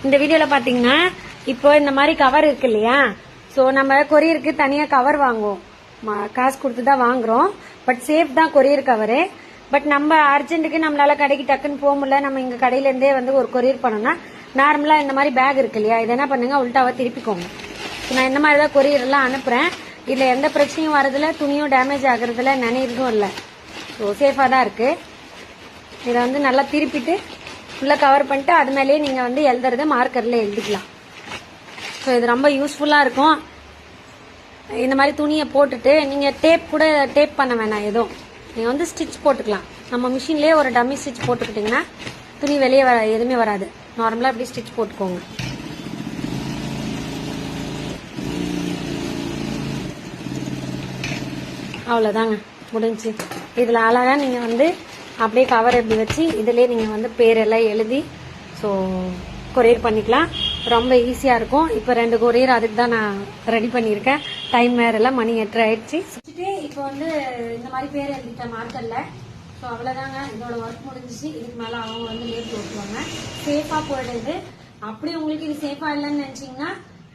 இந்த வீடியோல பாத்தீங்கன்னா இப்போ இந்த மாதிரி கவர் இருக்கு இல்லையா, சோ நம்ம கொரியருக்கு தனியா கவர் வாங்குவோம், காசு கொடுத்து தான் வாங்குறோம். பட் சேஃப் தான் கொரியர் கவரு. பட் நம்ம அர்ஜென்ட்டுக்கு நம்மளால கடைக்கு டக்குன்னு போக முடியல, நம்ம இங்க கடையில இருந்தே வந்து ஒரு கொரியர் பண்ணோம்னா நார்மலா இந்த மாதிரி பேக் இருக்கு இல்லையா, இதை என்ன பண்ணுங்க உள்டாவா திருப்பிக்கோங்க. நான் இந்த மாதிரி தான் கொரியர் எல்லாம் அனுப்புறேன். இதுல எந்த பிரச்சனையும் வரதுல, துணியும் டேமேஜ் ஆகுறதுல, நினைறதும் இல்லை. ஸோ சேஃபா தான் இருக்கு. இதை வந்து நல்லா திருப்பிட்டு உள்ள கவர் பண்ணிட்டு அது மேலேயே நீங்க வந்து எழுதுறத மார்க்கர்ல எழுதிக்கலாம். ஸோ இது ரொம்ப யூஸ்ஃபுல்லா இருக்கும். இந்த மாதிரி துணியை போட்டுட்டு நீங்க டேப் கூட டேப் பண்ண வேணாம், எதுவும் நீங்க வந்து ஸ்டிச் போட்டுக்கலாம். நம்ம மிஷின்லயே ஒரு டம்மி ஸ்டிச் போட்டுக்கிட்டீங்கன்னா துணி வெளியே எதுவுமே வராது. நார்மலா இப்படி ஸ்டிச் போட்டுக்கோங்க. அவ்வளவுதாங்க, முடிஞ்சு. இதுல அழகா நீங்க வந்து அப்படியே கவர் எப்படி வச்சு இதுலயே நீங்க வந்து பேரெல்லாம் எழுதி ஸோ கொரியர் பண்ணிக்கலாம். ரொம்ப ஈஸியா இருக்கும். இப்போ 2 கொரியர் அதுக்கு தான் நான் ரெடி பண்ணியிருக்கேன். டைம் வேற எல்லாம் மணி 8 ஆயிடுச்சு. இப்போ வந்து இந்த மாதிரி பேர் எழுதிட்டேன் மார்க்கர்ல. ஸோ அவ்வளவுதாங்க, இதோட ஒர்க் முடிஞ்சிச்சு. இதுக்கு மேல அவங்க வந்து லேபிள் ஓட்டுவாங்க. சேஃபா போயிடுது. அப்படி உங்களுக்கு இது சேஃபா இல்லைன்னு நினைச்சீங்கன்னா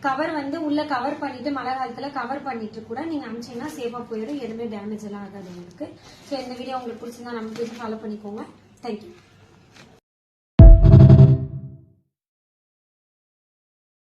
கவர் வந்து உள்ள கவர் பண்ணிட்டு மழை காலத்துல கவர் பண்ணிட்டு கூட நீங்க அனுப்பிச்சீங்கன்னா சேஃபா போயிடும். எதுவுமே டேமேஜ் எல்லாம் ஆகாது உங்களுக்கு. ஸோ இந்த வீடியோ உங்களுக்கு பிடிச்சிருந்தா நம்ம ஃபாலோ பண்ணிக்கோங்க. தேங்க்யூ.